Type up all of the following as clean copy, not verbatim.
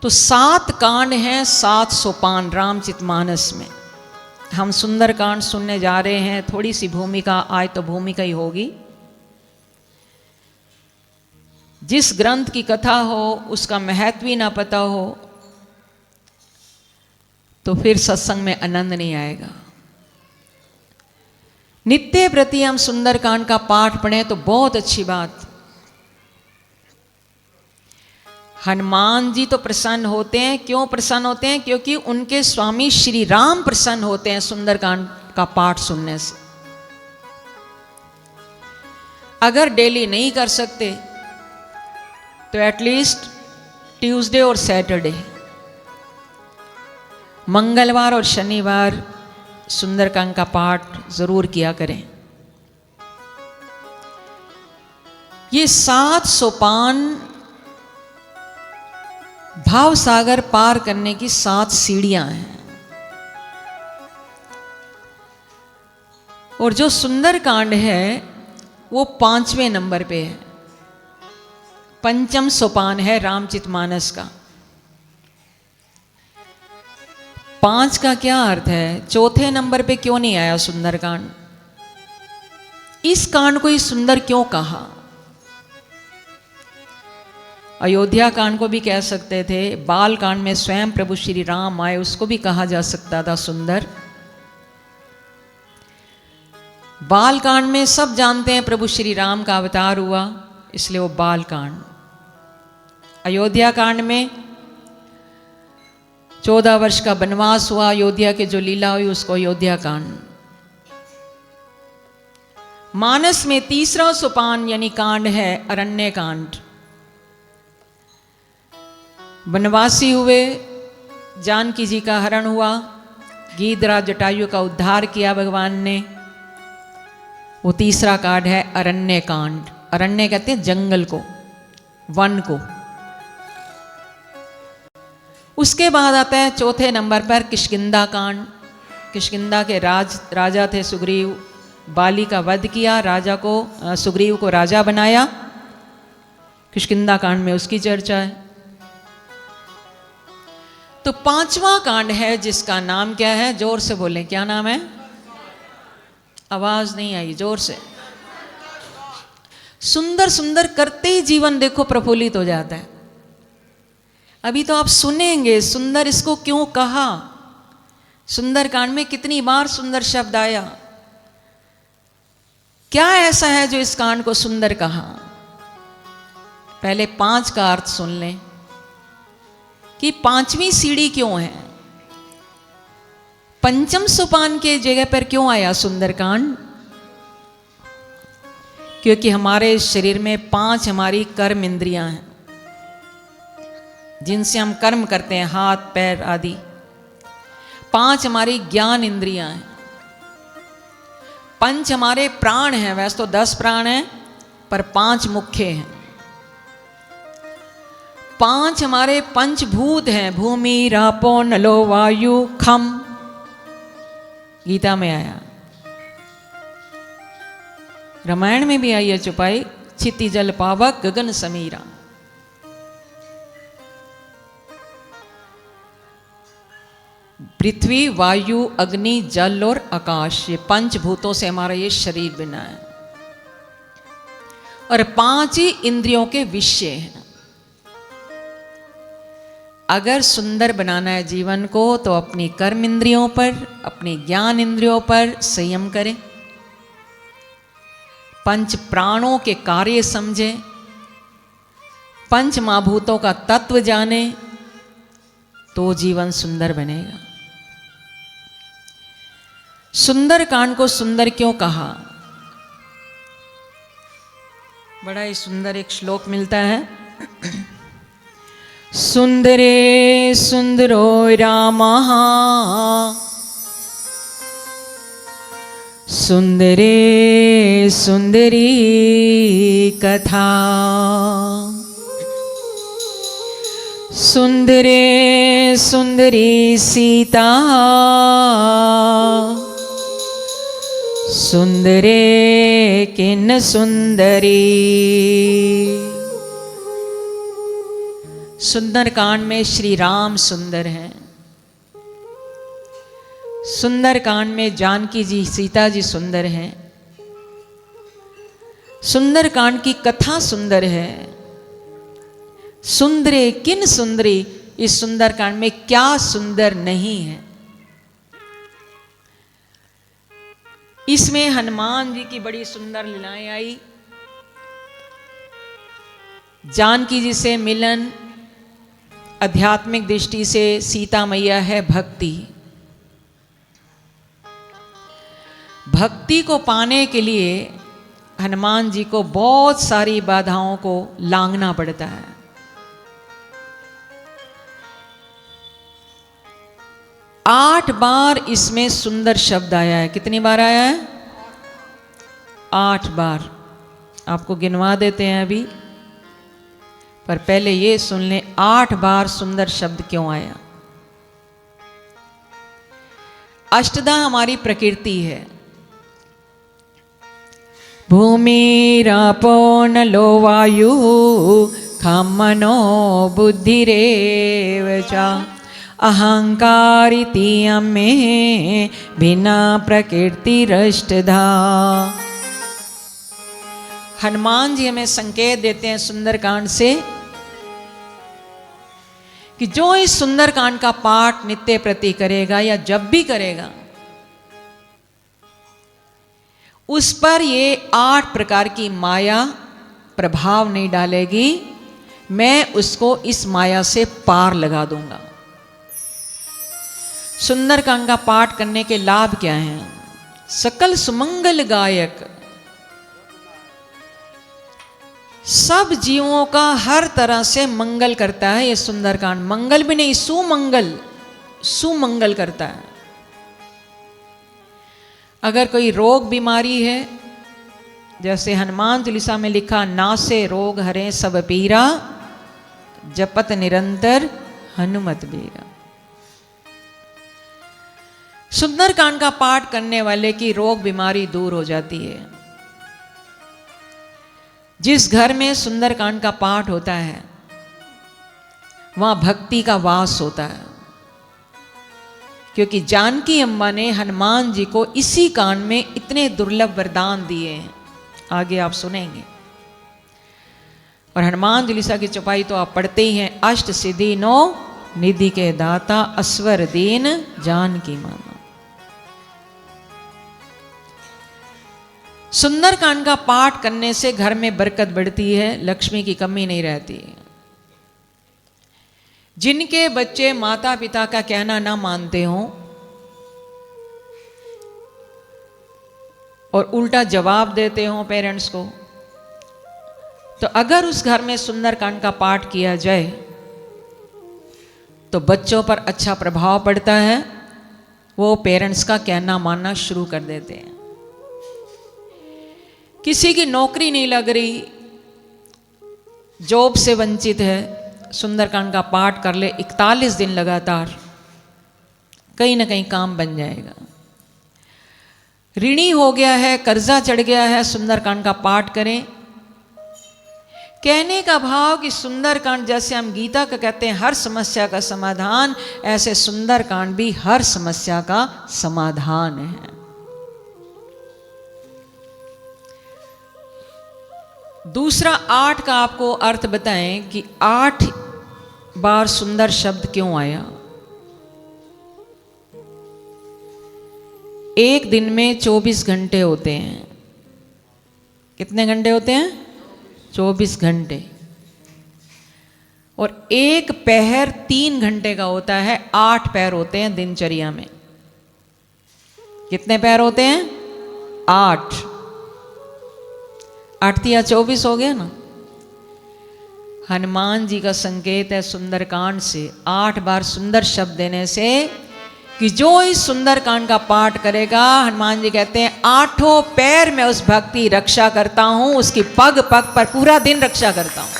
तो 7 कांड हैं, 7 सोपान रामचरितमानस में। हम सुंदरकांड सुनने जा रहे हैं। थोड़ी सी भूमिका आज तो भूमिका ही होगी। जिस ग्रंथ की कथा हो उसका महत्व ही ना पता हो तो फिर सत्संग में आनंद नहीं आएगा। नित्य प्रति हम सुंदरकांड का पाठ पढ़ें तो बहुत अच्छी बात। हनुमान जी तो प्रसन्न होते हैं। क्यों प्रसन्न होते हैं? क्योंकि उनके स्वामी श्री राम प्रसन्न होते हैं सुंदरकांड का पाठ सुनने से। अगर डेली नहीं कर सकते तो एटलीस्ट ट्यूसडे और सैटरडे, मंगलवार और शनिवार सुंदरकांड का पाठ जरूर किया करें। ये 7 सोपान भाव सागर पार करने की 7 सीढ़ियां हैं। और जो सुंदरकांड है वो 5वें नंबर पे है। 5म सोपान है रामचरितमानस का। 5 का क्या अर्थ है? चौथे नंबर पे क्यों नहीं आया सुंदरकांड? इस कांड को ही सुंदर क्यों कहा? अयोध्या कांड को भी कह सकते थे। बाल कांड में स्वयं प्रभु श्री राम आए, उसको भी कहा जा सकता था सुंदर। बाल कांड में सब जानते हैं प्रभु श्री राम का अवतार हुआ, इसलिए वो बाल कांड। अयोध्या कांड में 14 वर्ष का वनवास हुआ, अयोध्या के जो लीला हुई उसको अयोध्या कांड। मानस में 3रा सोपान यानी कांड है अरण्य कांड। वनवासी हुए, जानकी जी का हरण हुआ, गीधराज जटायु का उद्धार किया भगवान ने। वो 3रा कांड है अरण्य कांड। अरण्य कहते हैं जंगल को, वन को। उसके बाद आता है 4थे नंबर पर किष्किंधा कांड। किष्किंधा के राजा थे सुग्रीव। बाली का वध किया, राजा को, सुग्रीव को राजा बनाया। किष्किंधा कांड में उसकी चर्चा है। तो 5वां कांड है जिसका नाम क्या है? जोर से बोलें, क्या नाम है? आवाज नहीं आई, जोर से। सुंदर सुंदर करते ही जीवन देखो प्रफुल्लित हो जाता है। अभी तो आप सुनेंगे सुंदर इसको क्यों कहा, सुंदर कांड में कितनी बार सुंदर शब्द आया, क्या ऐसा है जो इस कांड को सुंदर कहा। पहले 5 का अर्थ सुन लें कि 5वीं सीढ़ी क्यों है, 5म सोपान के जगह पर क्यों आया सुंदरकांड। क्योंकि हमारे शरीर में 5 हमारी कर्म इंद्रियां हैं जिनसे हम कर्म करते हैं, हाथ पैर आदि। 5 हमारी ज्ञान इंद्रियां हैं। 5 हमारे प्राण हैं। वैसे तो 10 प्राण हैं पर 5 मुख्य हैं। 5 हमारे पंचभूत हैं, भूमि रापो नलो वायु खम, गीता में आया। रामायण में भी आई है चौपाई, क्षिति जल पावक गगन समीरा। पृथ्वी वायु अग्नि जल और आकाश, ये 5 भूतों से हमारा ये शरीर बना है। और 5 ही इंद्रियों के विषय हैं। अगर सुंदर बनाना है जीवन को तो अपनी कर्म इंद्रियों पर, अपनी ज्ञान इंद्रियों पर संयम करें। 5 प्राणों के कार्य समझें, 5 महाभूतों का तत्व जाने, तो जीवन सुंदर बनेगा। सुंदर कांड को सुंदर क्यों कहा? बड़ा ही सुंदर एक श्लोक मिलता है। सुंदरे सुंदरो रामः सुंदरे सुंदरी कथा सुंदरे सुंदरी सीता सुंदरे किन्न सुंदरी सुंदरकांड में श्री राम सुंदर हैं, सुंदरकांड में जानकी जी सीता जी सुंदर हैं, सुंदरकांड की कथा सुंदर है। सुंदरे किन सुंदरी, इस सुंदरकांड में क्या सुंदर नहीं है। इसमें हनुमान जी की बड़ी सुंदर लीलाएं आई। जानकी जी से मिलन, आध्यात्मिक दृष्टि से सीता मैया है भक्ति। भक्ति को पाने के लिए हनुमान जी को बहुत सारी बाधाओं को लांघना पड़ता है। 8 बार इसमें सुंदर शब्द आया है। कितनी बार आया है? 8 बार। आपको गिनवा देते हैं अभी, पर पहले ये सुन लें 8 बार सुंदर शब्द क्यों आया। अष्टधा हमारी प्रकृति है। भूमिरापो नलो वायु खम मनो बुद्धिरेव च अहंकारिति में बिना प्रकृतिरष्टधा। हनुमान जी हमें संकेत देते हैं सुंदरकांड से कि जो इस सुंदरकांड का पाठ नित्य प्रति करेगा या जब भी करेगा, उस पर ये 8 प्रकार की माया प्रभाव नहीं डालेगी। मैं उसको इस माया से पार लगा दूंगा। सुंदरकांड का पाठ करने के लाभ क्या हैं? सकल सुमंगल गायक, सब जीवों का हर तरह से मंगल करता है ये सुंदरकांड। मंगल भी नहीं, सुमंगल, सुमंगल करता है। अगर कोई रोग बीमारी है, जैसे हनुमान चालीसा में लिखा, नासे रोग हरे सब पीरा जपत निरंतर हनुमत बीरा। सुंदरकांड का पाठ करने वाले की रोग बीमारी दूर हो जाती है। जिस घर में सुंदरकांड का पाठ होता है वहां भक्ति का वास होता है, क्योंकि जानकी अम्मा ने हनुमान जी को इसी कांड में इतने दुर्लभ वरदान दिए हैं। आगे आप सुनेंगे। और हनुमान चालीसा की चौपाई तो आप पढ़ते ही हैं। अष्ट सिद्धि 9 निधि के दाता अस्वर दीन जानकी माता। सुंदरकांड का पाठ करने से घर में बरकत बढ़ती है, लक्ष्मी की कमी नहीं रहती। जिनके बच्चे माता पिता का कहना ना मानते हों और उल्टा जवाब देते हों पेरेंट्स को, तो अगर उस घर में सुंदरकांड का पाठ किया जाए तो बच्चों पर अच्छा प्रभाव पड़ता है। वो पेरेंट्स का कहना मानना शुरू कर देते हैं। किसी की नौकरी नहीं लग रही, जॉब से वंचित है, सुंदरकांड का पाठ कर ले 41 दिन लगातार, कहीं ना कहीं काम बन जाएगा। ऋणी हो गया है, कर्जा चढ़ गया है, सुंदरकांड का पाठ करें। कहने का भाव कि सुंदरकांड जैसे हम गीता का कहते हैं हर समस्या का समाधान, ऐसे सुंदरकांड भी हर समस्या का समाधान है। दूसरा 8 का आपको अर्थ बताएं कि 8 बार सुंदर शब्द क्यों आया। एक दिन में 24 घंटे होते हैं। कितने घंटे होते हैं? 24 घंटे। और एक पहर 3 घंटे का होता है। 8 पैर होते हैं दिनचर्या में। कितने पैर होते हैं? 8। 8 या 24 हो गया ना। हनुमान जी का संकेत है सुंदरकांड से, 8 बार सुंदर शब्द देने से, कि जो इस सुंदरकांड का पाठ करेगा, हनुमान जी कहते हैं 8 पैर में उस भक्ति रक्षा करता हूं, उसकी पग पग पर पूरा दिन रक्षा करता हूं।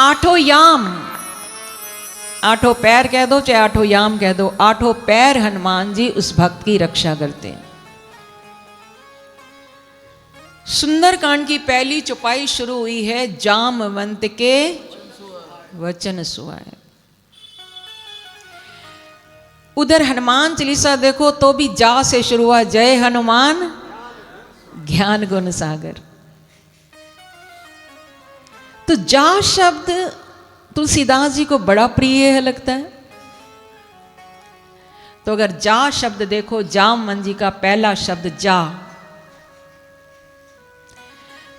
8 याम, 8 पैर कह दो चाहे 8 याम कह दो, 8 पैर हनुमान जी उस भक्त की रक्षा करते हैं। सुंदरकांड की पहली चौपाई शुरू हुई है जामवंत के वचन सुहाए। उधर हनुमान चालीसा देखो तो भी जा से शुरू हुआ, जय हनुमान ज्ञान गुण सागर। तो जा शब्द तुलसीदास जी को बड़ा प्रिय है लगता है। तो अगर जा शब्द देखो, जामवंत जी का पहला शब्द जा,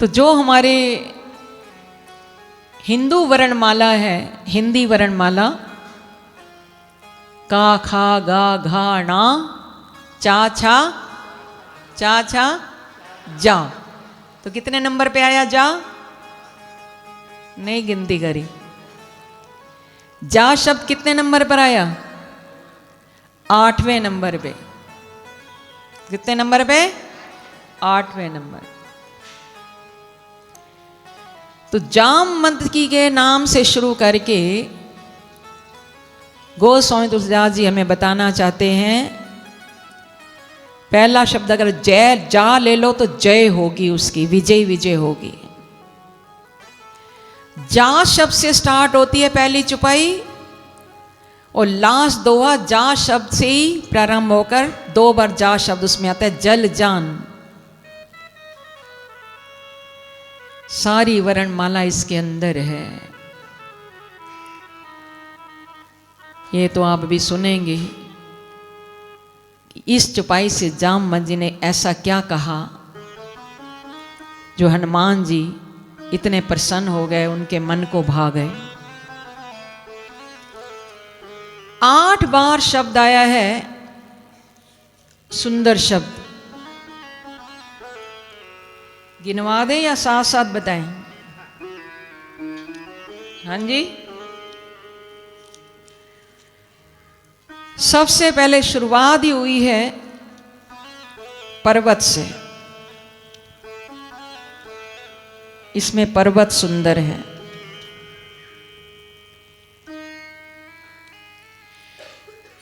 तो जो हमारे हिंदू वर्णमाला है, हिंदी वर्णमाला, का खा गा घा ना चा छा जा, तो कितने नंबर पे आया जा? नहीं गिनती करी। जा शब्द कितने नंबर पर आया? 8वें नंबर पे। कितने नंबर पे? 8वें नंबर। तो जामवंत की के नाम से शुरू करके गोस्वामी तुलसीदास जी हमें बताना चाहते हैं, पहला शब्द अगर जय जा ले लो तो जय होगी, उसकी विजय विजय होगी। जा शब्द से स्टार्ट होती है पहली चौपाई, और लास्ट दोहा जा शब्द से ही प्रारंभ होकर 2 बार जा शब्द उसमें आता है, जल जान। सारी वर्णमाला इसके अंदर है। ये तो आप भी सुनेंगे। इस चौपाई से जामवंत जी ने ऐसा क्या कहा जो हनुमान जी इतने प्रसन्न हो गए, उनके मन को भा गए। 8 बार शब्द आया है, सुंदर शब्द। गिनवा दें या साथ साथ बताएं? हाँ जी। सबसे पहले शुरुआत ही हुई है पर्वत से। इसमें पर्वत सुंदर है।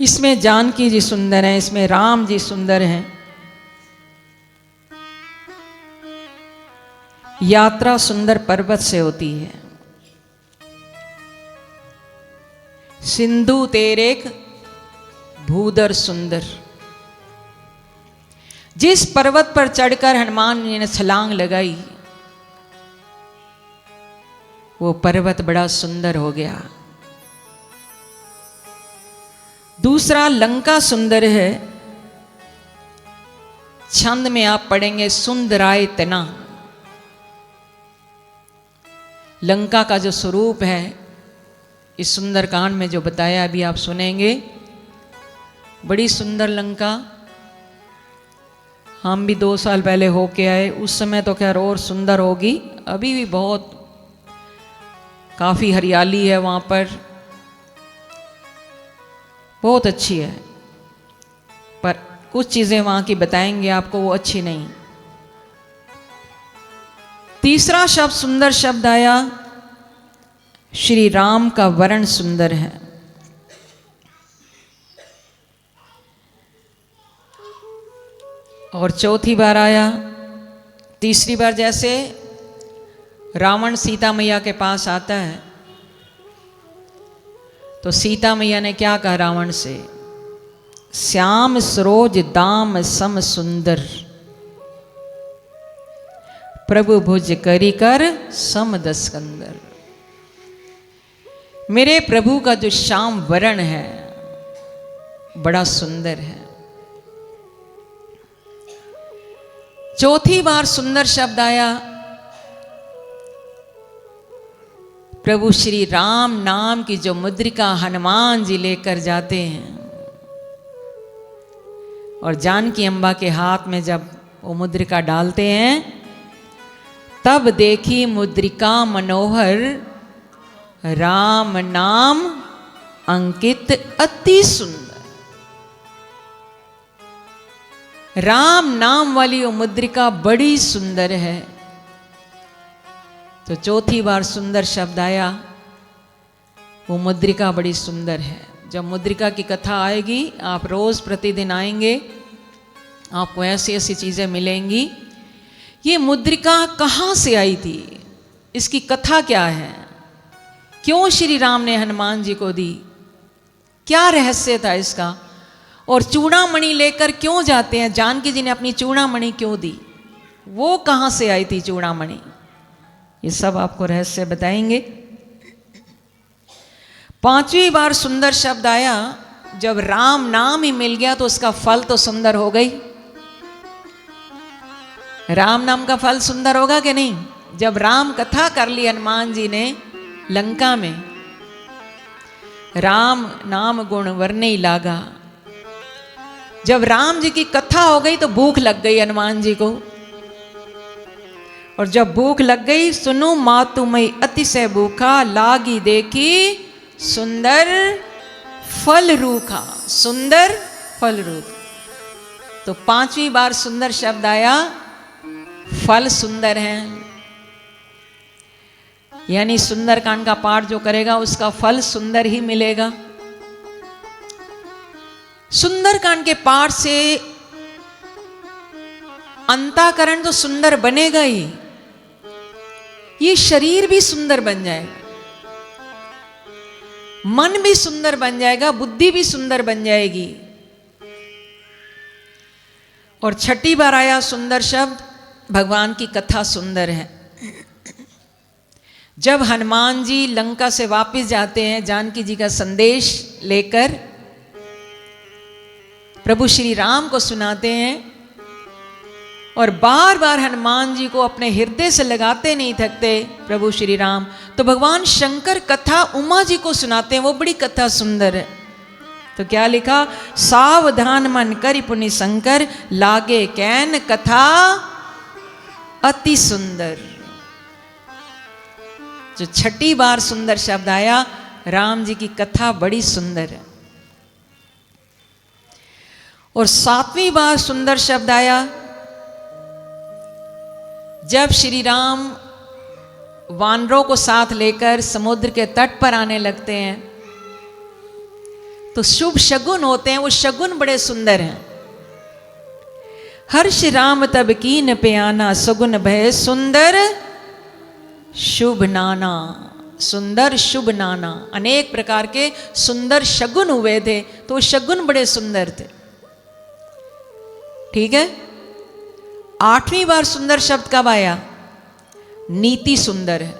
इसमें जानकी जी सुंदर हैं, इसमें राम जी सुंदर हैं। यात्रा सुंदर पर्वत से होती है। सिंधु तेरेक भूदर सुंदर। जिस पर्वत पर चढ़कर हनुमान जी ने छलांग लगाई, वो पर्वत बड़ा सुंदर हो गया। दूसरा लंका सुंदर है। छंद में आप पढ़ेंगे सुंदराय तना। लंका का जो स्वरूप है इस सुंदरकांड में जो बताया अभी आप सुनेंगे, बड़ी सुंदर लंका। हम भी 2 साल पहले होके आए, उस समय तो खैर और सुंदर होगी, अभी भी बहुत काफ़ी हरियाली है वहाँ पर, बहुत अच्छी है। पर कुछ चीज़ें वहाँ की बताएंगे आपको, वो अच्छी नहीं। तीसरा शब्द सुंदर शब्द आया, श्री राम का वर्ण सुंदर है। और चौथी बार आया, तीसरी बार जैसे रावण सीता मैया के पास आता है तो सीता मैया ने क्या कहा रावण से? श्याम सरोज दाम सम सुंदर, प्रभु भुज करी कर सम दस्कंदर। मेरे प्रभु का जो श्याम वर्ण है बड़ा सुंदर है। चौथी बार सुंदर शब्द आया, प्रभु श्री राम नाम की जो मुद्रिका हनुमान जी लेकर जाते हैं और जानकी अम्बा के हाथ में जब वो मुद्रिका डालते हैं, तब देखी मुद्रिका मनोहर, राम नाम अंकित अति सुंदर। राम नाम वाली वो मुद्रिका बड़ी सुंदर है। तो चौथी बार सुंदर शब्द आया, वो मुद्रिका बड़ी सुंदर है। जब मुद्रिका की कथा आएगी, आप रोज प्रतिदिन आएंगे, आपको ऐसी ऐसी चीजें मिलेंगी। ये मुद्रिका कहाँ से आई थी, इसकी कथा क्या है, क्यों श्री राम ने हनुमान जी को दी, क्या रहस्य था इसका, और चूड़ामणि लेकर क्यों जाते हैं, जानकी जी ने अपनी चूड़ामणि क्यों दी, वो कहाँ से आई थी चूड़ामणि, ये सब आपको रहस्य बताएंगे। 5वीं बार सुंदर शब्द आया, जब राम नाम ही मिल गया तो उसका फल तो सुंदर हो गई। राम नाम का फल सुंदर होगा कि नहीं। जब राम कथा कर ली हनुमान जी ने लंका में, राम नाम गुण वर्णे ही लागा, जब राम जी की कथा हो गई तो भूख लग गई हनुमान जी को, और जब भूख लग गई, सुनो मातु मई अतिशय भूखा, लागी देखी सुंदर फल रूखा, सुंदर फल रूख। तो 5वीं बार सुंदर शब्द आया, फल सुंदर हैं, यानी सुंदरकांड का पाठ जो करेगा उसका फल सुंदर ही मिलेगा। सुंदरकांड के पाठ से अंतःकरण तो सुंदर बनेगा ही, ये शरीर भी सुंदर बन जाएगा, मन भी सुंदर बन जाएगा, बुद्धि भी सुंदर बन जाएगी। और 6ठी बार आया सुंदर शब्द, भगवान की कथा सुंदर है। जब हनुमान जी लंका से वापस जाते हैं जानकी जी का संदेश लेकर, प्रभु श्री राम को सुनाते हैं, और बार बार हनुमान जी को अपने हृदय से लगाते नहीं थकते प्रभु श्री राम, तो भगवान शंकर कथा उमा जी को सुनाते हैं, वो बड़ी कथा सुंदर है। तो क्या लिखा, सावधान मन करि पुनि शंकर, लागे कैन कथा अति सुंदर। जो 6ठी बार सुंदर शब्द आया, राम जी की कथा बड़ी सुंदर है। और 7वीं बार सुंदर शब्द आया, जब श्री राम वानरों को साथ लेकर समुद्र के तट पर आने लगते हैं, तो शुभ शगुन होते हैं, वो शगुन बड़े सुंदर हैं। हर्ष राम तब कीन पे आना, सगुन भय सुंदर शुभ नाना, सुंदर शुभ नाना, अनेक प्रकार के सुंदर शगुन हुए थे, तो शगुन बड़े सुंदर थे। ठीक है। 8वीं बार सुंदर शब्द कब आया, नीति सुंदर है।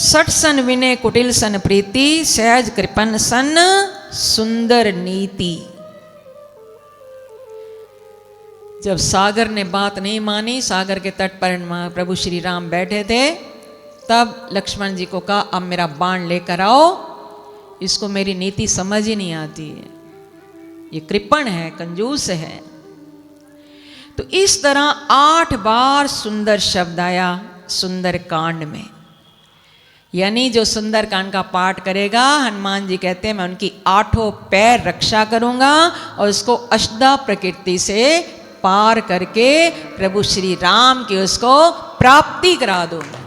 60 सन विनय कुटिल सन प्रीति, सहज कृपन सन सुंदर नीति। जब सागर ने बात नहीं मानी, सागर के तट पर प्रभु श्री राम बैठे थे, तब लक्ष्मण जी को कहा, अब मेरा बाण लेकर आओ, इसको मेरी नीति समझ ही नहीं आती है, ये कृपण है, कंजूस है। तो इस तरह 8 बार सुंदर शब्द आया सुंदर कांड में। यानी जो सुंदर कांड का पाठ करेगा, हनुमान जी कहते हैं मैं उनकी 8 पैर रक्षा करूंगा और उसको अष्टा प्रकृति से पार करके प्रभु श्री राम की उसको प्राप्ति करा दूंगा।